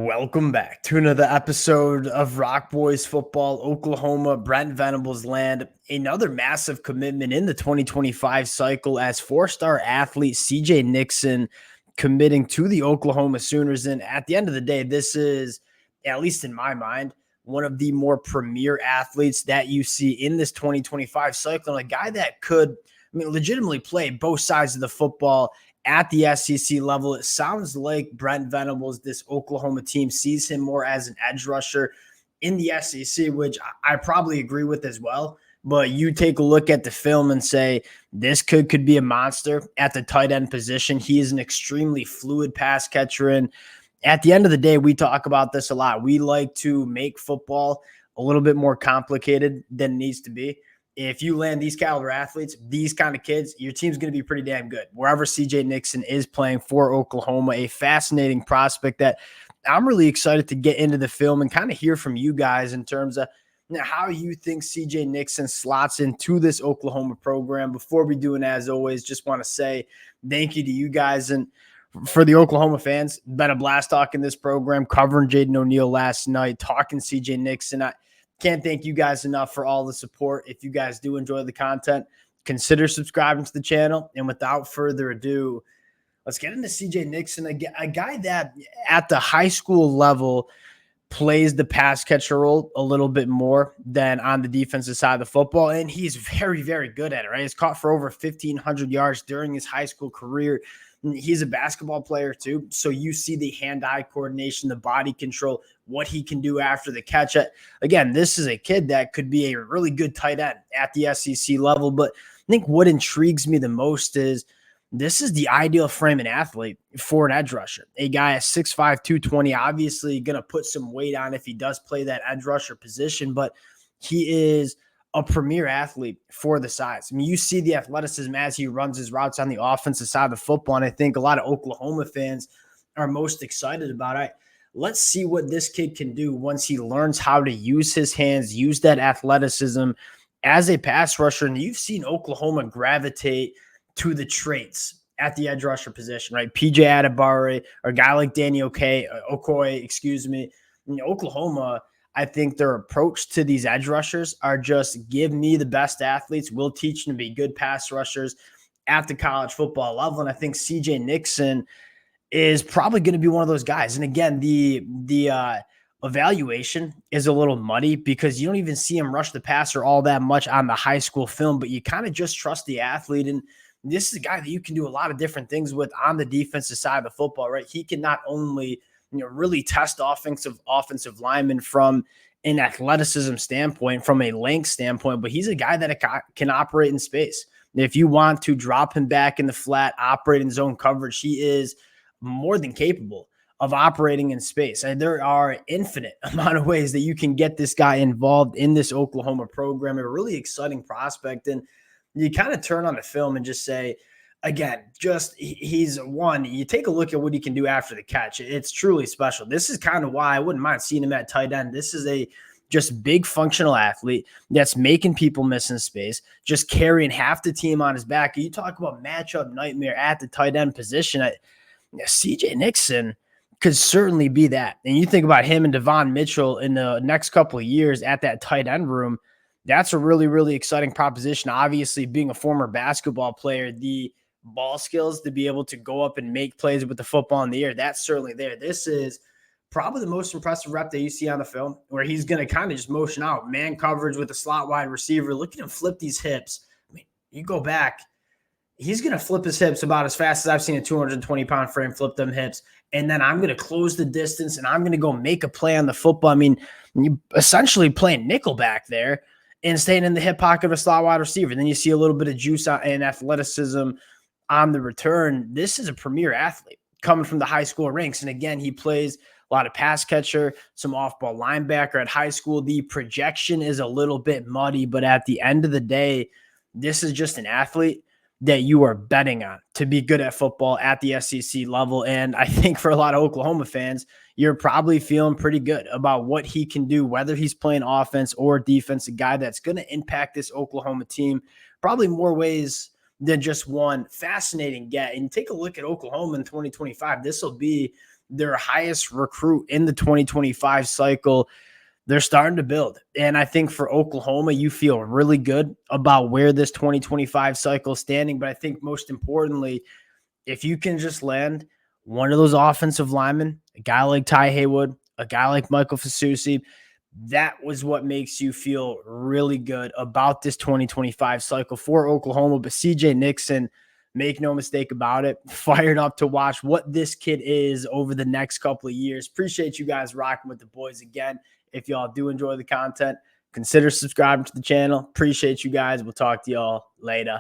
Welcome back to another episode of Rock Boys Football. Oklahoma, Brent Venables land another massive commitment in the 2025 cycle as four-star athlete CJ Nickson committing to the Oklahoma Sooners. And at the end of the day, this is, at least in my mind, one of the more premier athletes that you see in this 2025 cycle. And a guy that could, legitimately play both sides of the football at the SEC level. It sounds like Brent Venables, this Oklahoma team, sees him more as an edge rusher in the SEC, which I probably agree with as well. But you take a look at the film and say, this could be a monster at the tight end position. He is an extremely fluid pass catcher. And at the end of the day, we talk about this a lot. We like to make football a little bit more complicated than it needs to be. If you land these caliber athletes, these kind of kids, your team's going to be pretty damn good. Wherever CJ Nickson is playing for Oklahoma, a fascinating prospect that I'm really excited to get into the film and kind of hear from you guys in terms of how you think CJ Nickson slots into this Oklahoma program. Before we do, and as always, just want to say thank you to you guys. And for the Oklahoma fans, been a blast talking this program, covering Jaden O'Neal last night, talking CJ Nickson. I can't thank you guys enough for all the support. If you guys do enjoy the content, consider subscribing to the channel. And without further ado, let's get into CJ Nickson, a guy that at the high school level plays the pass catcher role a little bit more than on the defensive side of the football. And he's very, very good at it, right? He's caught for over 1,500 yards during his high school career. He's a basketball player too. So you see the hand-eye coordination, the body control, what he can do after the catch. Again, this is a kid that could be a really good tight end at the SEC level. But I think what intrigues me the most is this is the ideal frame and athlete for an edge rusher. A guy at 6'5", 220, obviously going to put some weight on if he does play that edge rusher position, but he is a premier athlete for the size. I mean, you see the athleticism as he runs his routes on the offensive side of the football, and I think a lot of Oklahoma fans are most excited about it. Let's see what this kid can do once he learns how to use his hands, use that athleticism as a pass rusher. And you've seen Oklahoma gravitate to the traits at the edge rusher position, right? PJ Adebawore, or a guy like Danny Okoye, Oklahoma, I think their approach to these edge rushers are just give me the best athletes. We'll teach them to be good pass rushers at the college football level. And I think CJ Nickson is probably going to be one of those guys. And again, the evaluation is a little muddy because you don't even see him rush the passer all that much on the high school film, but you kind of just trust the athlete. And this is a guy that you can do a lot of different things with on the defensive side of the football, right? He can not only really test offensive linemen from an athleticism standpoint, from a length standpoint, but he's a guy that can operate in space. If you want to drop him back in the flat, operate in zone coverage, he is more than capable of operating in space. And there are infinite amount of ways that you can get this guy involved in this Oklahoma program. A really exciting prospect. And you kind of turn on the film and just say, again, he's one. You take a look at what he can do after the catch. It's truly special. This is kind of why I wouldn't mind seeing him at tight end. This is a just big functional athlete that's making people miss in space, just carrying half the team on his back. You talk about matchup nightmare at the tight end position. CJ Nickson could certainly be that. And you think about him and Devon Mitchell in the next couple of years at that tight end room, that's a really, really exciting proposition. Obviously, being a former basketball player, the ball skills to be able to go up and make plays with the football in the air, that's certainly there. This is probably the most impressive rep that you see on the film, where he's going to kind of just motion out, man coverage with a slot wide receiver. Look at him flip these hips. I mean, you go back, he's going to flip his hips about as fast as I've seen a 220-pound frame flip them hips. And then I'm going to close the distance, and I'm going to go make a play on the football. I mean, you essentially playing nickelback there and staying in the hip pocket of a slot wide receiver. Then you see a little bit of juice and athleticism on the return. This is a premier athlete coming from the high school ranks. And again, he plays a lot of pass catcher, some off-ball linebacker at high school. The projection is a little bit muddy, but at the end of the day, this is just an athlete that you are betting on to be good at football at the SEC level. And I think for a lot of Oklahoma fans, you're probably feeling pretty good about what he can do, whether he's playing offense or defense, a guy that's going to impact this Oklahoma team probably more ways than just one. Fascinating get. And take a look at Oklahoma in 2025. This will be their highest recruit in the 2025 cycle. They're starting to build. And I think for Oklahoma, you feel really good about where this 2025 cycle is standing. But I think most importantly, if you can just land one of those offensive linemen, a guy like Ty Haywood, a guy like Michael Fasusi, that was what makes you feel really good about this 2025 cycle for Oklahoma. But CJ Nickson, make no mistake about it, fired up to watch what this kid is over the next couple of years. Appreciate you guys rocking with the boys again. If y'all do enjoy the content, consider subscribing to the channel. Appreciate you guys. We'll talk to y'all later.